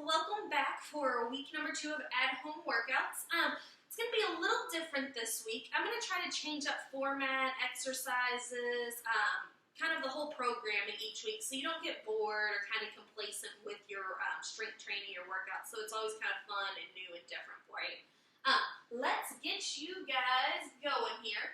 welcome back for week number 2 of at-home workouts. It's going to be a little different this week. I'm going to try to change up format, exercises, kind of the whole program in each week so you don't get bored or kind of complacent with your strength training or workouts. So it's always kind of fun and new and different for you. Let's get you guys going here.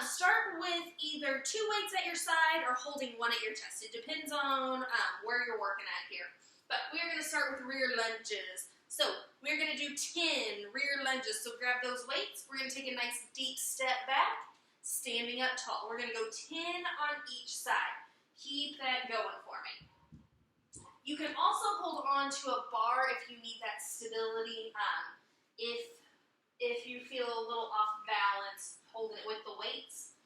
Start with either 2 weights at your side or holding 1 at your chest. It depends on where you're working at here. But we're going to start with rear lunges. So we're going to do 10 rear lunges. So grab those weights. We're going to take a nice deep step back, standing up tall. We're going to go 10 on each side. Keep that going for me. You can also hold on to a bar if you need that stability. If you feel a little off balance, holding it with the weights.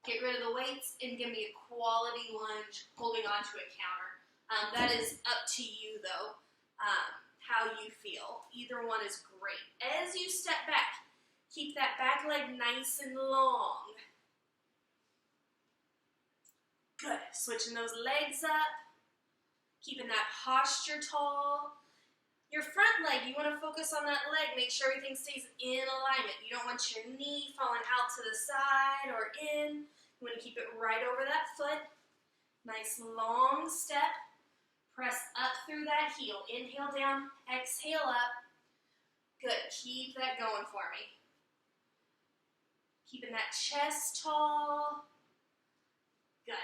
Get rid of the weights and give me a quality lunge holding on to a counter. That is up to you though, how you feel. Either one is great. As you step back, keep that back leg nice and long. Good. Switching those legs up. Keeping that posture tall. Your front leg, you want to focus on that leg. Make sure everything stays in alignment. You don't want your knee falling out to the side or in. You want to keep it right over that foot. Nice long step. Press up through that heel. Inhale down, exhale up. Good. Keep that going for me. Keeping that chest tall. Good.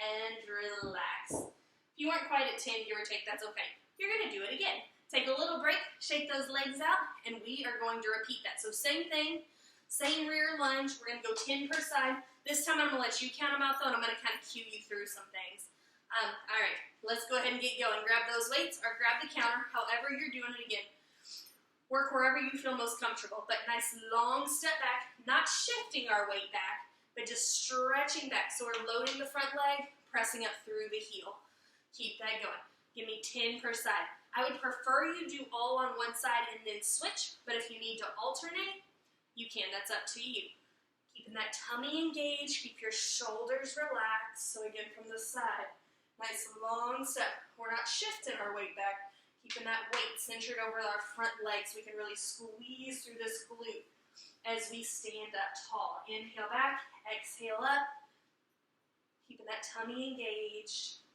And relax. If you weren't quite at 10, give or take, that's okay. You're going to do it again. Take a little break, shake those legs out, and we are going to repeat that. So same thing, same rear lunge. We're going to go 10 per side. This time I'm going to let you count them out, though, and I'm going to kind of cue you through some things. All right, let's go ahead and get going. Grab those weights or grab the counter, however you're doing it again. Work wherever you feel most comfortable, but nice long step back, not shifting our weight back, but just stretching back. So we're loading the front leg, pressing up through the heel. Keep that going. Give me 10 per side. I would prefer you do all on one side and then switch, but if you need to alternate, you can. That's up to you. Keeping that tummy engaged, keep your shoulders relaxed. So again, from the side, nice long step. We're not shifting our weight back, keeping that weight centered over our front leg so we can really squeeze through this glute as we stand up tall. Inhale back, exhale up, keeping that tummy engaged.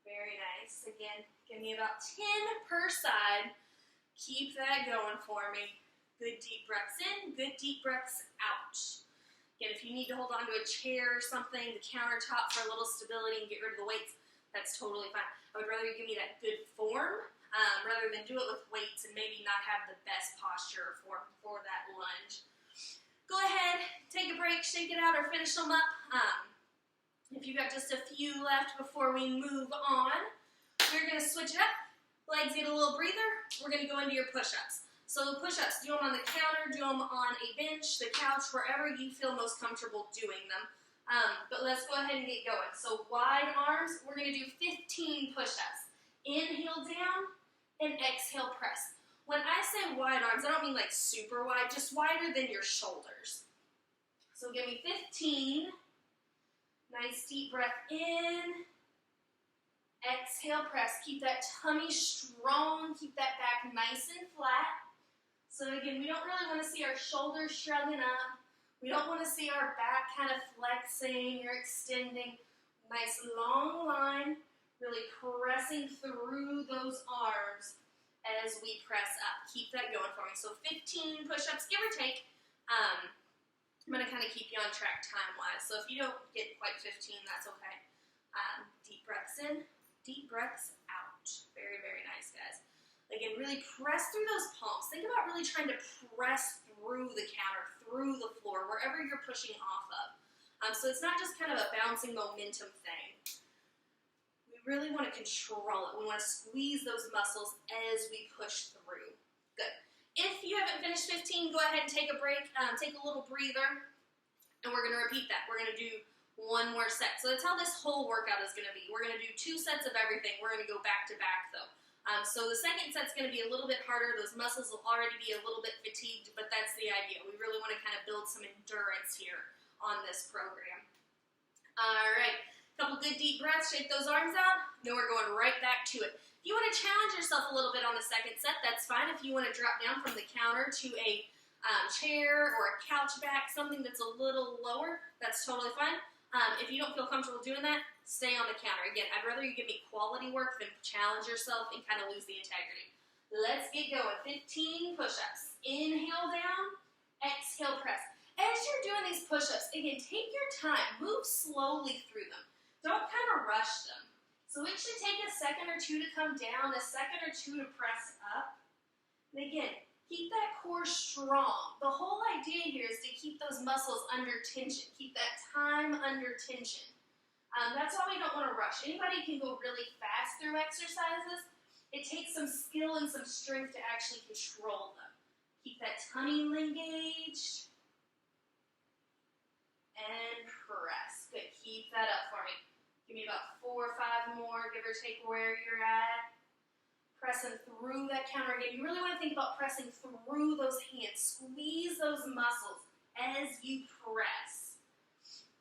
Very nice. Again, give me about 10 per side. Keep that going for me. Good deep breaths in, good deep breaths out. Again, if you need to hold on to a chair or something, the countertop for a little stability and get rid of the weights, that's totally fine. I would rather you give me that good form rather than do it with weights and maybe not have the best posture or form for that lunge. Go ahead, take a break, shake it out, or finish them up. If you've got just a few left before we move on, we're going to switch it up. Legs get a little breather. We're going to go into your push-ups. So the push-ups, do them on the counter, do them on a bench, the couch, wherever you feel most comfortable doing them. But let's go ahead and get going. So wide arms, we're going to do 15 push-ups. Inhale down and exhale press. When I say wide arms, I don't mean like super wide, just wider than your shoulders. So give me 15. Nice deep breath in. Exhale, press. Keep that tummy strong. Keep that back nice and flat. So again, we don't really want to see our shoulders shrugging up. We don't want to see our back kind of flexing or extending. Nice long line. Really pressing through those arms as we press up. Keep that going for me. So 15 push-ups, give or take. I'm going to kind of keep you on track time-wise. So if you don't get quite 15, that's okay. Deep breaths in, deep breaths out. Very, very nice, guys. Again, really press through those palms. Think about really trying to press through the counter, through the floor, wherever you're pushing off of. So it's not just kind of a bouncing momentum thing. We really want to control it. We want to squeeze those muscles as we push through. Good. If you haven't finished 15, go ahead and take a break, take a little breather, and we're going to repeat that. We're going to do 1 more set. So that's how this whole workout is going to be. We're going to do 2 sets of everything. We're going to go back to back, though. So the second set's going to be a little bit harder. Those muscles will already be a little bit fatigued, but that's the idea. We really want to kind of build some endurance here on this program. All right. Couple good deep breaths. Shake those arms out. Then we're going right back to it. If you want to challenge yourself a little bit on the second set, that's fine. If you want to drop down from the counter to a chair or a couch back, something that's a little lower, that's totally fine. If you don't feel comfortable doing that, stay on the counter. Again, I'd rather you give me quality work than challenge yourself and kind of lose the integrity. Let's get going. 15 push-ups. Inhale down, exhale press. As you're doing these push-ups, again, take your time. Move slowly through them. Don't kind of rush them. So it should take a second or two to come down, a second or two to press up. And again, keep that core strong. The whole idea here is to keep those muscles under tension. Keep that time under tension. That's why we don't want to rush. Anybody can go really fast through exercises. It takes some skill and some strength to actually control them. Keep that tummy engaged. And press. Good. Keep that up for me. Give me about 4 or 5 more, give or take where you're at. Pressing through that counter again. You really want to think about pressing through those hands. Squeeze those muscles as you press.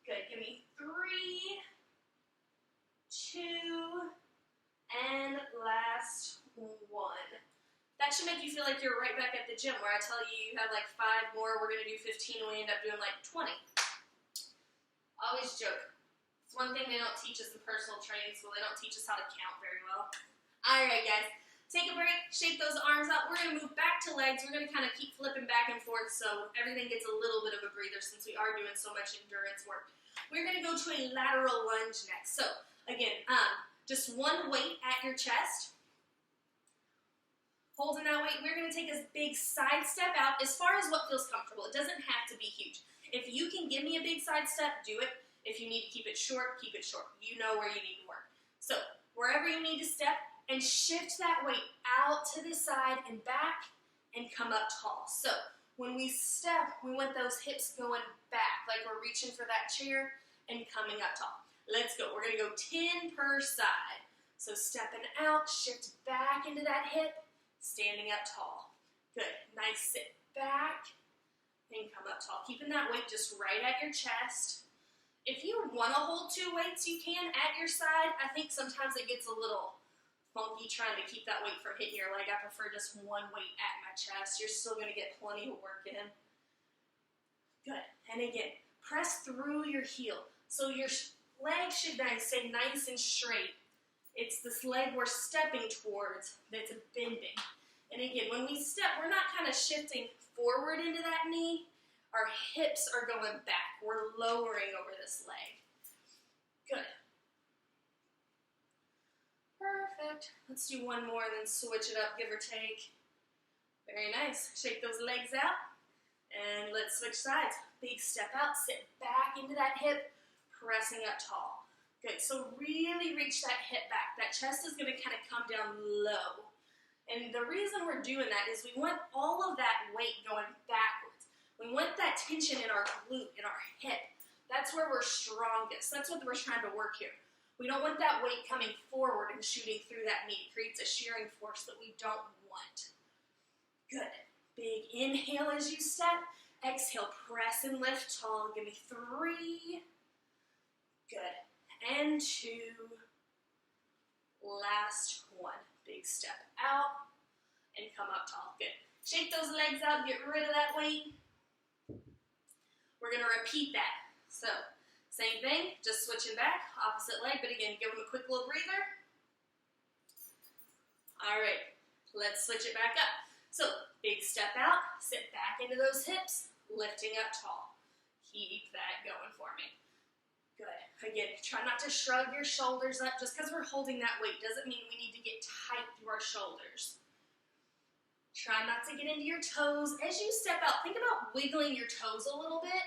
Good. Give me 3, 2, and last 1. That should make you feel like you're right back at the gym where I tell you you have like 5 more, we're going to do 15, and we end up doing like 20. Always joke. It's one thing they don't teach us in personal training school. They don't teach us how to count very well. All right, guys. Take a break, shake those arms out. We're going to move back to legs. We're going to kind of keep flipping back and forth so everything gets a little bit of a breather since we are doing so much endurance work. We're going to go to a lateral lunge next. So, again, just one weight at your chest. Holding that weight, we're going to take a big side step out as far as what feels comfortable. It doesn't have to be huge. If you can give me a big side step, do it. If you need to keep it short, keep it short. You know where you need to work. So, wherever you need to step, and shift that weight out to the side and back and come up tall. So when we step, we want those hips going back like we're reaching for that chair and coming up tall. Let's go. We're going to go 10 per side. So stepping out, shift back into that hip, standing up tall. Good. Nice sit back and come up tall. Keeping that weight just right at your chest. If you want to hold 2 weights, you can at your side. I think sometimes it gets a little funky trying to keep that weight from hitting your leg. I prefer just 1 weight at my chest. You're still going to get plenty of work in. Good. And again, press through your heel. So your leg should stay nice and straight. It's this leg we're stepping towards that's bending. And again, when we step, we're not kind of shifting forward into that knee. Our hips are going back. We're lowering over this leg. Good. Perfect. Let's do 1 more and then switch it up, give or take. Very nice. Shake those legs out. And let's switch sides. Big step out, sit back into that hip, pressing up tall. Good. So really reach that hip back. That chest is going to kind of come down low. And the reason we're doing that is we want all of that weight going backwards. We want that tension in our glute, in our hip. That's where we're strongest. That's what we're trying to work here. We don't want that weight coming forward and shooting through that knee. It creates a shearing force that we don't want. Good. Big inhale as you step. Exhale, press and lift tall. Give me 3. Good. And 2. Last 1. Big step out and come up tall. Good. Shake those legs out. Get rid of that weight. We're going to repeat that. So, same thing, just switching back, opposite leg, but again, give them a quick little breather. All right, let's switch it back up. So, big step out, sit back into those hips, lifting up tall. Keep that going for me. Good. Again, try not to shrug your shoulders up. Just because we're holding that weight doesn't mean we need to get tight through our shoulders. Try not to get into your toes. As you step out, think about wiggling your toes a little bit.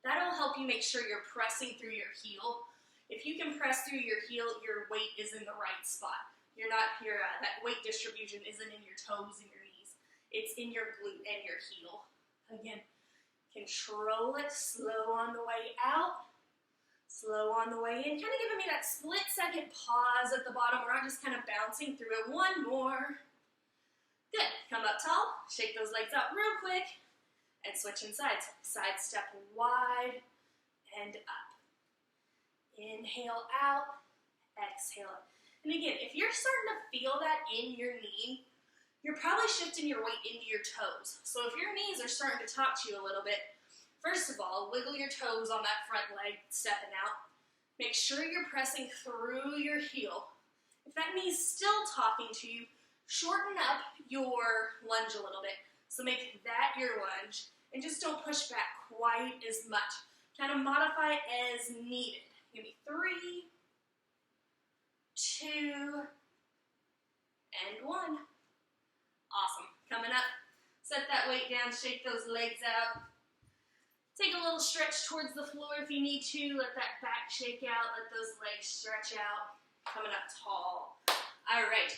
That'll help you make sure you're pressing through your heel. If you can press through your heel, your weight is in the right spot. You're not here, that weight distribution isn't in your toes and your knees. It's in your glute and your heel. Again, control it, slow on the way out, slow on the way in. Kind of giving me that split-second pause at the bottom. We're not just kind of bouncing through it. 1 more. Good. Come up tall, shake those legs out real quick. And switching sides. Side step wide and up. Inhale out, exhale. And again, if you're starting to feel that in your knee, you're probably shifting your weight into your toes. So if your knees are starting to talk to you a little bit, first of all, wiggle your toes on that front leg, stepping out. Make sure you're pressing through your heel. If that knee's still talking to you, shorten up your lunge a little bit. So make that your lunge, and just don't push back quite as much. Kind of modify as needed. Give me 3, 2, and 1. Awesome. Coming up, set that weight down, shake those legs out. Take a little stretch towards the floor if you need to. Let that back shake out. Let those legs stretch out. Coming up tall. All right.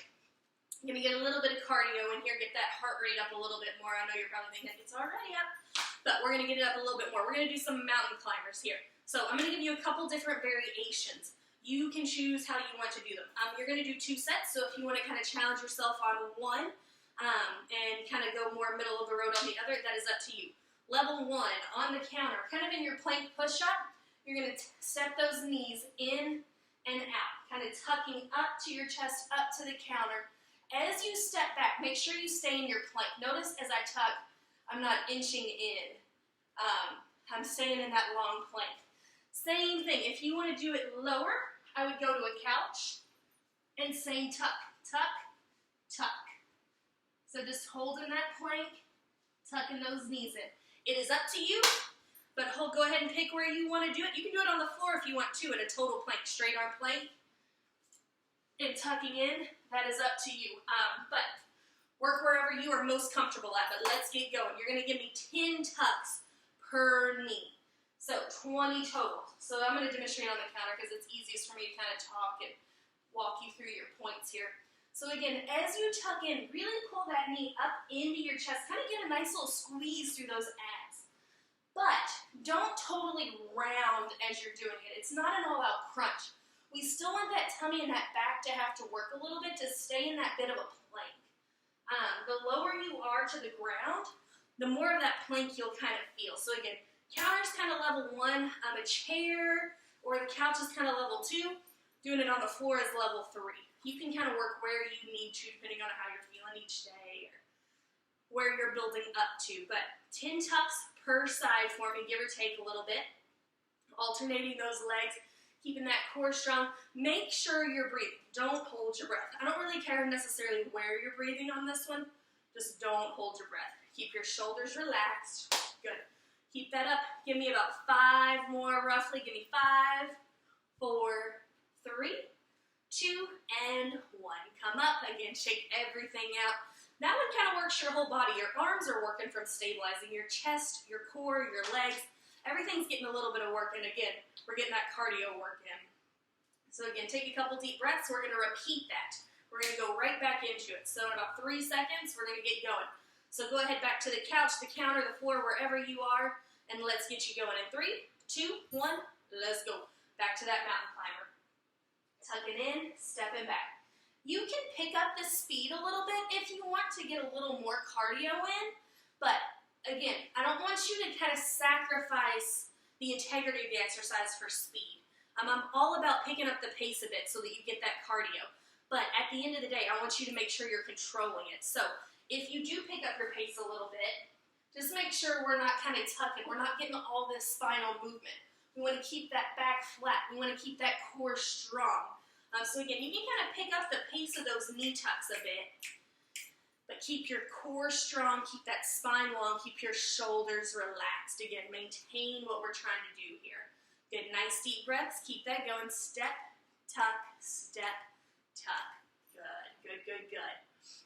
I'm going to get a little bit of cardio in here. Get that heart rate up a little bit more. I know you're probably thinking it's already up. But we're going to get it up a little bit more. We're going to do some mountain climbers here. So I'm going to give you a couple different variations. You can choose how you want to do them. You're going to do 2 sets. So if you want to kind of challenge yourself on one and kind of go more middle of the road on the other, that is up to you. Level 1, on the counter, kind of in your plank push-up, you're going to step those knees in and out, kind of tucking up to your chest, up to the counter. As you step back, make sure you stay in your plank. Notice as I tuck, I'm not inching in. I'm staying in that long plank. Same thing, if you want to do it lower, I would go to a couch and same tuck, tuck, tuck. So just holding that plank, tucking those knees in. It is up to you, but go ahead and pick where you want to do it. You can do it on the floor if you want to, in a total plank, straight arm plank. And tucking in, that is up to you. But work wherever you are most comfortable at, but let's get going. You're going to give me 10 tucks per knee. So 20 total. So I'm going to demonstrate on the counter because it's easiest for me to kind of talk and walk you through your points here. So again, as you tuck in, really pull that knee up into your chest. Kind of get a nice little squeeze through those abs. But don't totally round as you're doing it. It's not an all-out crunch. We still want that tummy and that back to have to work a little bit to stay in that bit of a plank. The lower you are to the ground, the more of that plank you'll kind of feel. So again, counter's kind of level 1, a chair or the couch is kind of level 2. Doing it on the floor is level 3. You can kind of work where you need to, depending on how you're feeling each day or where you're building up to. But 10 tucks per side for me, give or take a little bit. Alternating those legs, keeping that core strong. Make sure you're breathing. Don't hold your breath. I don't really care necessarily where you're breathing on this one. Just don't hold your breath. Keep your shoulders relaxed. Good. Keep that up. Give me about 5 more roughly. Give me 5, 4, 3, 2, and 1. Come up. Again, shake everything out. That one kind of works your whole body. Your arms are working from stabilizing your chest, your core, your legs. Everything's getting a little bit of work, and again, we're getting that cardio work in. So again, take a couple deep breaths. We're going to repeat that. We're going to go right back into it. So in about 3 seconds, we're going to get going. So go ahead back to the couch, the counter, the floor, wherever you are, and let's get you going in 3, 2, 1, let's go. Back to that mountain climber. Tucking in, stepping back. You can pick up the speed a little bit if you want to get a little more cardio in, but again, I don't want you to kind of sacrifice the integrity of the exercise for speed. I'm all about picking up the pace a bit so that you get that cardio, but at the end of the day, I want you to make sure you're controlling it. So if you do pick up your pace a little bit, just make sure we're not kind of tucking, we're not getting all this spinal movement. We want to keep that back flat. We want to keep that core strong. So again, you can kind of pick up the pace of those knee tucks a bit, but keep your core strong, keep that spine long, keep your shoulders relaxed. Again, maintain what we're trying to do here. Good, nice deep breaths. Keep that going. Step, tuck, step, tuck. Good, good, good, good.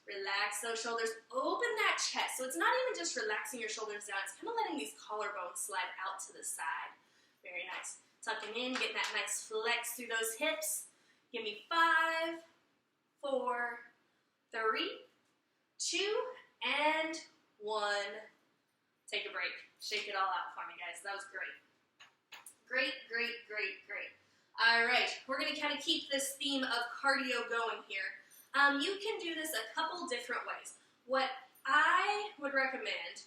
Relax those shoulders. Open that chest. So it's not even just relaxing your shoulders down. It's kind of letting these collarbones slide out to the side. Very nice. Tucking in, getting that nice flex through those hips. Give me 5, 4, 3, 2, and 1. Take a break. Shake it all out for me, guys. That was great. Great, great, great, great. All right, we're going to kind of keep this theme of cardio going here. You can do this a couple different ways. What I would recommend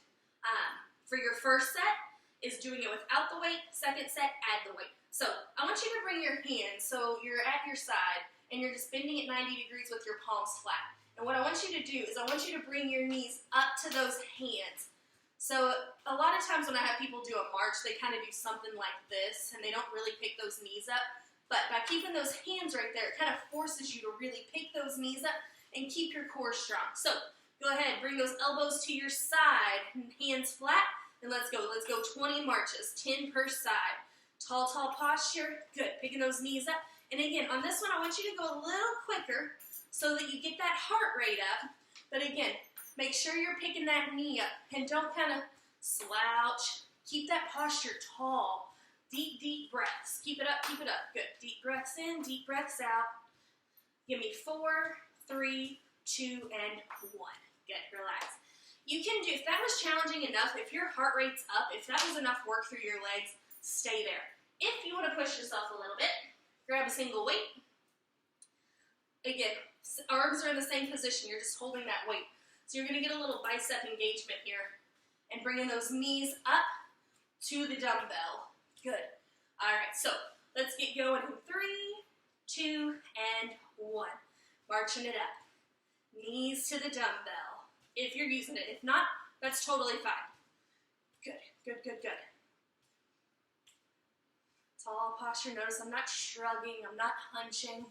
for your first set is doing it without the weight. Second set, add the weight. So I want you to bring your hands so you're at your side. and you're just bending at 90 degrees with your palms flat. And what I want you to do is I want you to bring your knees up to those hands. So a lot of times when I have people do a march, they kind of do something like this, and they don't really pick those knees up. But by keeping those hands right there, it kind of forces you to really pick those knees up and keep your core strong. So go ahead, bring those elbows to your side, hands flat, and let's go. Let's go 20 marches, 10 per side. Tall, tall posture. Good, picking those knees up. And again, on this one, I want you to go a little quicker so that you get that heart rate up. But again, make sure you're picking that knee up and don't kind of slouch. Keep that posture tall. Deep, deep breaths. Keep it up, keep it up. Good. Deep breaths in, deep breaths out. Give me 4, 3, 2, and 1. Good. Relax. You can do, if that was challenging enough, if your heart rate's up, if that was enough work through your legs, stay there. If you want to push yourself a little bit, grab a single weight. Again, arms are in the same position. You're just holding that weight. So you're going to get a little bicep engagement here. And bringing those knees up to the dumbbell. Good. All right, so let's get going in 3, 2, and 1. Marching it up. Knees to the dumbbell, if you're using it. If not, that's totally fine. Good, good, good, good. Tall posture. Notice I'm not shrugging. I'm not hunching.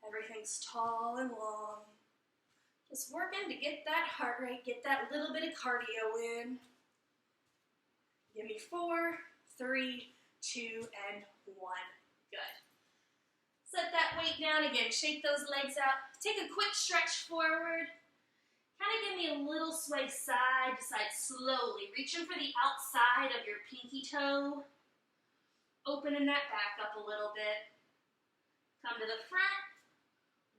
Everything's tall and long. Just working to get that heart rate, get that little bit of cardio in. Give me 4, 3, 2, and 1. Good. Set that weight down again. Shake those legs out. Take a quick stretch forward. Kind of give me a little sway side to side slowly. Reaching for the outside of your pinky toe. Opening that back up a little bit. Come to the front.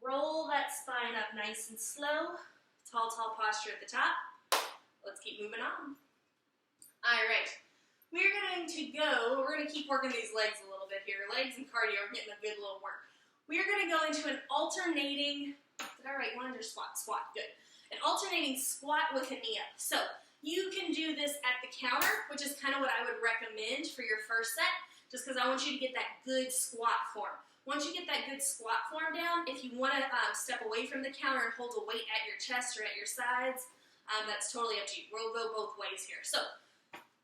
Roll that spine up nice and slow. Tall, tall posture at the top. Let's keep moving on. All right. We're going to keep working these legs a little bit here. Legs and cardio are getting a good little work. We're going to go into an alternating, did I write one under squat? Squat, good. An alternating squat with a knee up. So you can do this at the counter, which is kind of what I would recommend for your first set, just because I want you to get that good squat form. Once you get that good squat form down, if you want to step away from the counter and hold a weight at your chest or at your sides, that's totally up to you. We'll go both ways here. So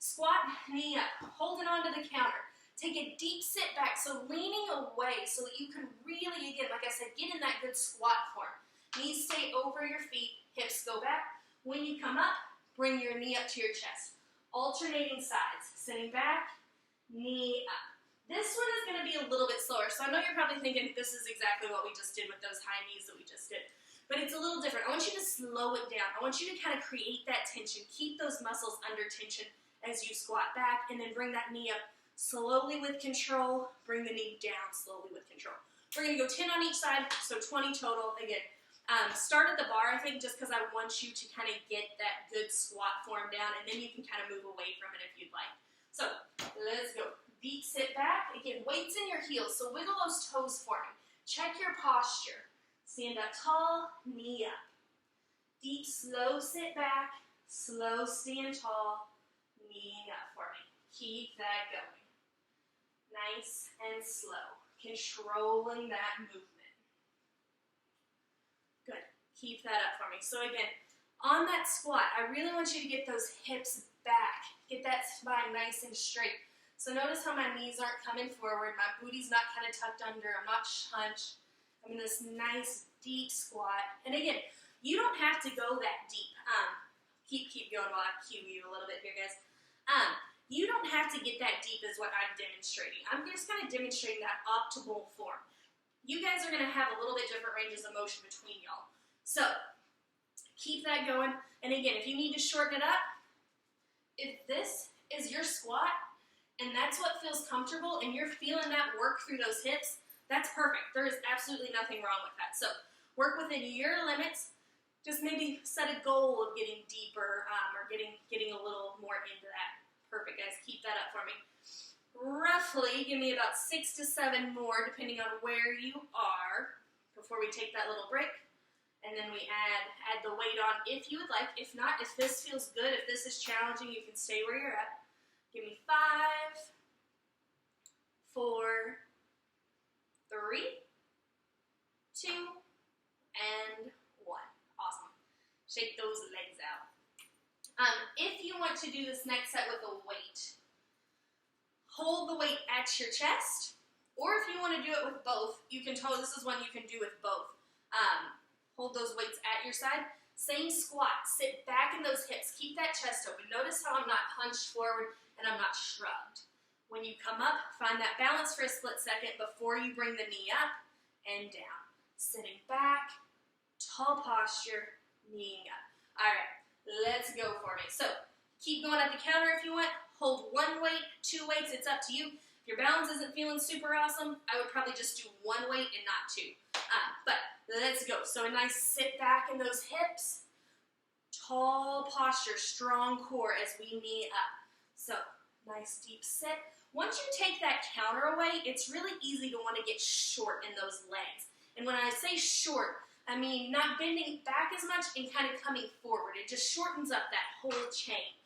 squat, knee up, holding onto the counter. Take a deep sit back, so leaning away so that you can really, again, like I said, get in that good squat form. Knees stay over your feet, hips go back. When you come up, bring your knee up to your chest. Alternating sides, sitting back, knee up. This one is going to be a little bit slower, so I know you're probably thinking this is exactly what we just did with those high knees that we just did. But it's a little different. I want you to slow it down. I want you to kind of create that tension. Keep those muscles under tension as you squat back, and then bring that knee up slowly with control. Bring the knee down slowly with control. We're going to go 10 on each side, so 20 total. Again, start at the bar, I think, just because I want you to kind of get that good squat form down, and then you can kind of move away from it if you'd like. So let's go. Deep sit back. Again, weights in your heels, so wiggle those toes for me. Check your posture. Stand up tall, knee up. Deep, slow sit back, slow stand tall, knee up for me. Keep that going. Nice and slow. Controlling that movement. Good. Keep that up for me. So again, on that squat, I really want you to get those hips back. Get that spine nice and straight. So notice how my knees aren't coming forward. My booty's not kind of tucked under. I'm not hunched. I'm in this nice deep squat. And again, you don't have to go that deep. Keep going while I cue you a little bit here, guys. You don't have to get that deep is what I'm demonstrating. I'm just kind of demonstrating that optimal form. You guys are going to have a little bit different ranges of motion between y'all. So keep that going. And again, if you need to shorten it up, if this is your squat, and that's what feels comfortable, and you're feeling that work through those hips, that's perfect. There is absolutely nothing wrong with that. So work within your limits. Just maybe set a goal of getting deeper or getting a little more into that. Perfect, guys. Keep that up for me. Roughly, give me about 6 to 7 more, depending on where you are, before we take that little break. And then we add the weight on if you would like. If not, if this feels good, if this is challenging, you can stay where you're at. Give me 5, 4, 3, 2, and 1. Awesome. Shake those legs out. If you want to do this next set with a weight, hold the weight at your chest, or if you want to do it with both, you can totally, this is one you can do with both. Hold those weights at your side. Same squat, sit back in those hips, keep that chest open. Notice how I'm not hunched forward and I'm not shrugged. When you come up, find that balance for a split second before you bring the knee up and down. Sitting back, tall posture, kneeing up. All right, let's go for me. So keep going at the counter if you want. Hold 1 weight, 2 weights, it's up to you. If your balance isn't feeling super awesome, I would probably just do 1 weight and not 2. But let's go. So a nice sit back in those hips. Tall posture, strong core as we knee up. So nice deep sit. Once you take that counter away, it's really easy to want to get short in those legs. And when I say short, I mean not bending back as much and kind of coming forward. It just shortens up that whole chain.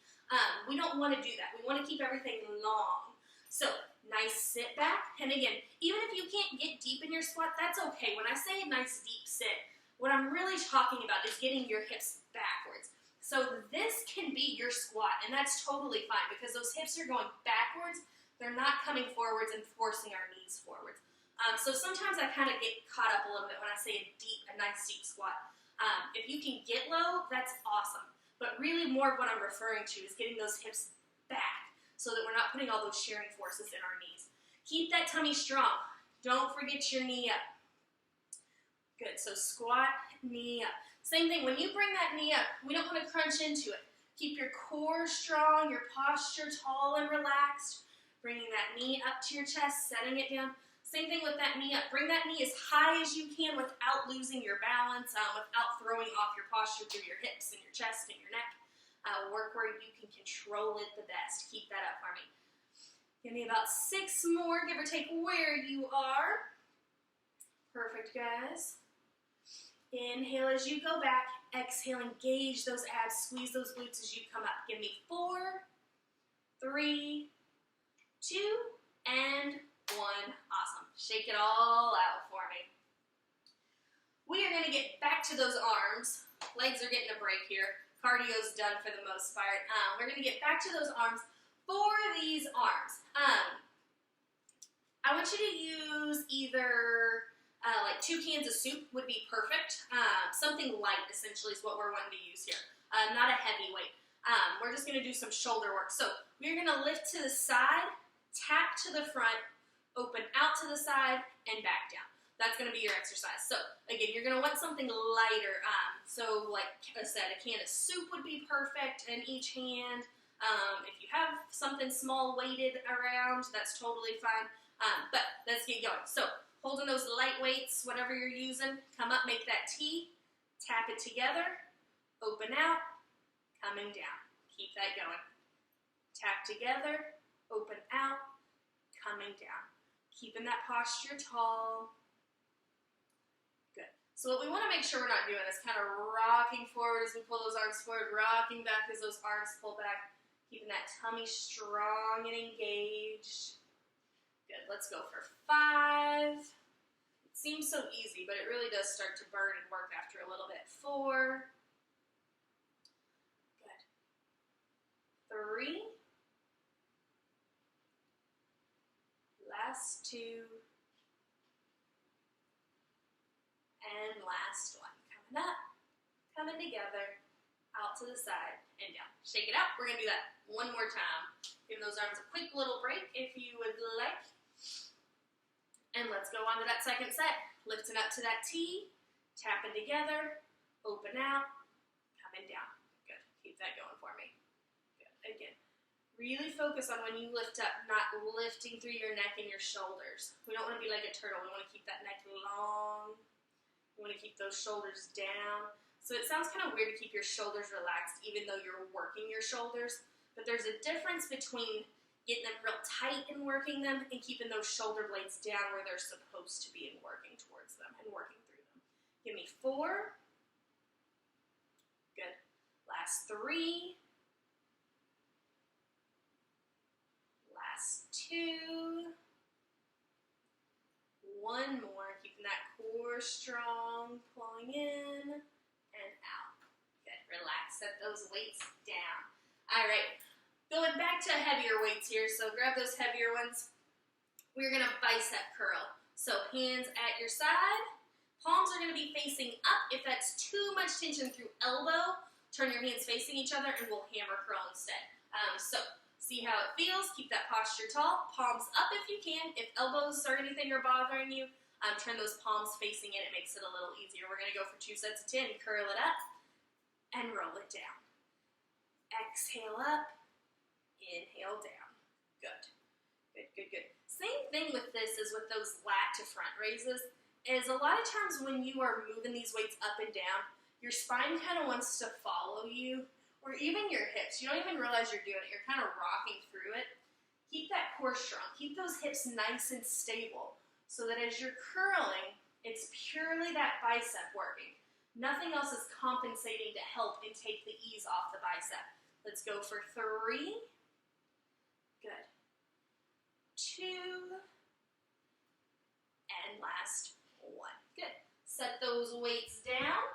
We don't want to do that. We want to keep everything long. So nice sit back. And again, even if you can't get deep in your squat, that's okay. When I say a nice deep sit, what I'm really talking about is getting your hips backwards. So this can be your squat, and that's totally fine because those hips are going backwards. They're not coming forwards and forcing our knees forwards. So sometimes I kind of get caught up a little bit when I say a nice deep squat. If you can get low, that's awesome. But really more of what I'm referring to is getting those hips back so that we're not putting all those shearing forces in our knees. Keep that tummy strong. Don't forget your knee up. Good, so squat, knee up. Same thing, when you bring that knee up, we don't want to crunch into it. Keep your core strong, your posture tall and relaxed. Bringing that knee up to your chest, setting it down. Same thing with that knee up. Bring that knee as high as you can without losing your balance, without throwing off your posture through your hips and your chest and your neck. Work where you can control it the best. Keep that up for me. Give me about 6 more, give or take where you are. Perfect, guys. Inhale as you go back. Exhale, engage those abs. Squeeze those glutes as you come up. Give me 4, 3, 2, and 1. Awesome. Shake it all out for me. We are going to get back to those arms. Legs are getting a break here. Cardio's done for the most part. We're going to get back to those arms. For these arms, I want you to use either like 2 cans of soup would be perfect. Something light, essentially, is what we're wanting to use here. Not a heavy weight. We're just going to do some shoulder work. So we're going to lift to the side, tap to the front, open out to the side, and back down. That's going to be your exercise. So again, you're going to want something lighter. So like I said, a can of soup would be perfect in each hand. If you have something small weighted around, that's totally fine. But let's get going. So holding those light weights, whatever you're using, come up, make that T, tap it together, open out, coming down. Keep that going. Tap together, open out, coming down. Keeping that posture tall. Good. So what we want to make sure we're not doing is kind of rocking forward as we pull those arms forward, rocking back as those arms pull back, keeping that tummy strong and engaged. Good. Let's go for 5. It seems so easy, but it really does start to burn and work after a little bit. 4. Good. 3. Last 2. And last 1. Coming up, coming together, out to the side, and down. Shake it out. We're going to do that one more time. Give those arms a quick little break if you would like. And let's go on to that second set. Lifting up to that T, tapping together, open out, coming down. Good. Keep that going for me. Good. Again. Really focus on when you lift up, not lifting through your neck and your shoulders. We don't want to be like a turtle. We want to keep that neck long. We want to keep those shoulders down. So it sounds kind of weird to keep your shoulders relaxed even though you're working your shoulders. But there's a difference between getting them real tight and working them and keeping those shoulder blades down where they're supposed to be and working towards them and working through them. Give me 4. Good. Last 3. 2. 1 more, keeping that core Core strong, pulling in and out. Good, relax, set those weights down. All right, going back to heavier weights here, so grab those heavier ones. We're gonna bicep curl. So hands at your side, palms are gonna be facing up. If that's too much tension through elbow, turn your hands facing each other and we'll hammer curl instead. So see how it feels, keep that posture tall, palms up if you can. If elbows or anything are bothering you, turn those palms facing in, it makes it a little easier. We're gonna go for 2 sets of 10, curl it up and roll it down. Exhale up, inhale down. Good, good, good, good. Same thing with this as with those lat to front raises, is a lot of times when you are moving these weights up and down, your spine kind of wants to follow you, or even your hips. You don't even realize you're doing it. You're kind of rocking through it. Keep that core strong. Keep those hips nice and stable so that as you're curling, it's purely that bicep working. Nothing else is compensating to help and take the ease off the bicep. Let's go for 3. Good. 2. And last 1. Good. Set those weights down.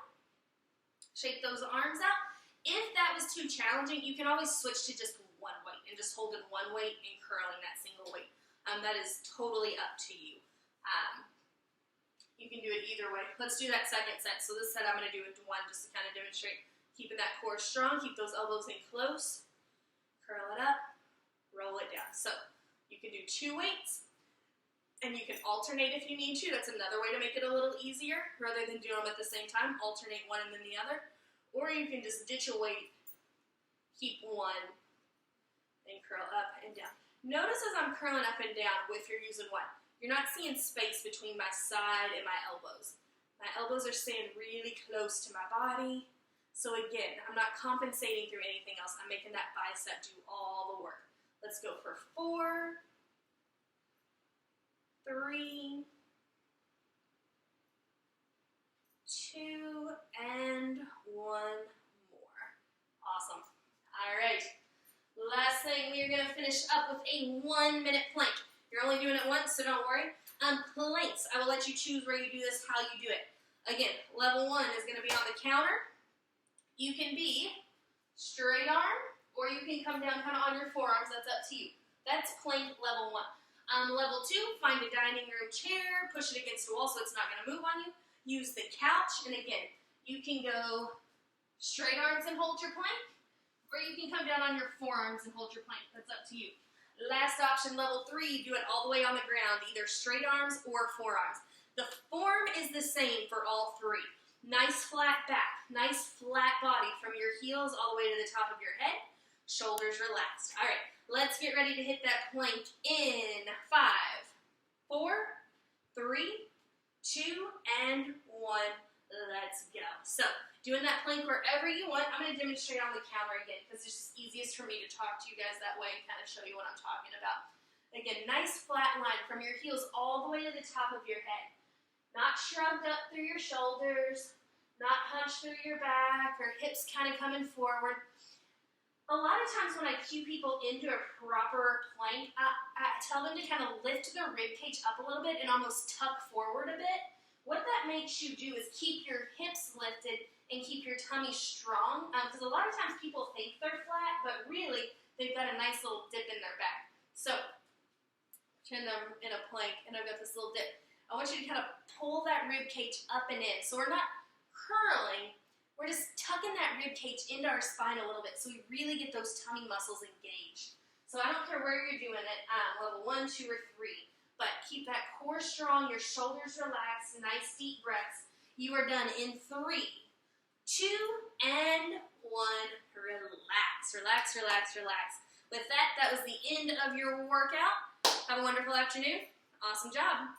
Shake those arms out. If that was too challenging, you can always switch to just one weight and just hold in one weight and curling that single weight. That is totally up to you. You can do it either way. Let's do that second set. So this set I'm going to do it to 1 just to kind of demonstrate keeping that core strong. Keep those elbows in close. Curl it up. Roll it down. So you can do 2 weights. And you can alternate if you need to. That's another way to make it a little easier. Rather than doing them at the same time, alternate one and then the other. Or you can just ditch a weight, keep 1, and curl up and down. Notice as I'm curling up and down, if you're using 1, you're not seeing space between my side and my elbows. My elbows are staying really close to my body. So again, I'm not compensating through anything else. I'm making that bicep do all the work. Let's go for 4, 3, 2, and 1 more. Awesome. All right. Last thing, we are going to finish up with a 1-minute plank. You're only doing it once, so don't worry. Planks, I will let you choose where you do this, how you do it. Again, level 1 is going to be on the counter. You can be straight arm, or you can come down kind of on your forearms. That's up to you. That's plank level 1. Level 2, find a dining room chair, push it against a wall so it's not going to move on you. Use the couch, and again, you can go straight arms and hold your plank, or you can come down on your forearms and hold your plank. That's up to you. Last option, level 3, do it all the way on the ground, either straight arms or forearms. The form is the same for all 3. Nice flat back, nice flat body from your heels all the way to the top of your head, shoulders relaxed. All right, let's get ready to hit that plank in 5, 4, 3, 2, and 1. Let's go. So, doing that plank wherever you want. I'm going to demonstrate on the counter again because it's just easiest for me to talk to you guys that way and kind of show you what I'm talking about. Again, nice flat line from your heels all the way to the top of your head. Not shrugged up through your shoulders, not hunched through your back or hips kind of coming forward. A lot of times when I cue people into a proper plank, I tell them to kind of lift their rib cage up a little bit and almost tuck forward a bit. What that makes you do is keep your hips lifted and keep your tummy strong. Because a lot of times people think they're flat, but really they've got a nice little dip in their back. So, turn them in a plank, and I've got this little dip. I want you to kind of pull that rib cage up and in. So we're not curling, we're just tucking that rib cage into our spine a little bit so we really get those tummy muscles engaged. So I don't care where you're doing it, level 1, 2, or 3. But keep that core strong, your shoulders relaxed, nice deep breaths. You are done in 3, 2, and 1. Relax, relax, relax, relax. With that, that was the end of your workout. Have a wonderful afternoon. Awesome job.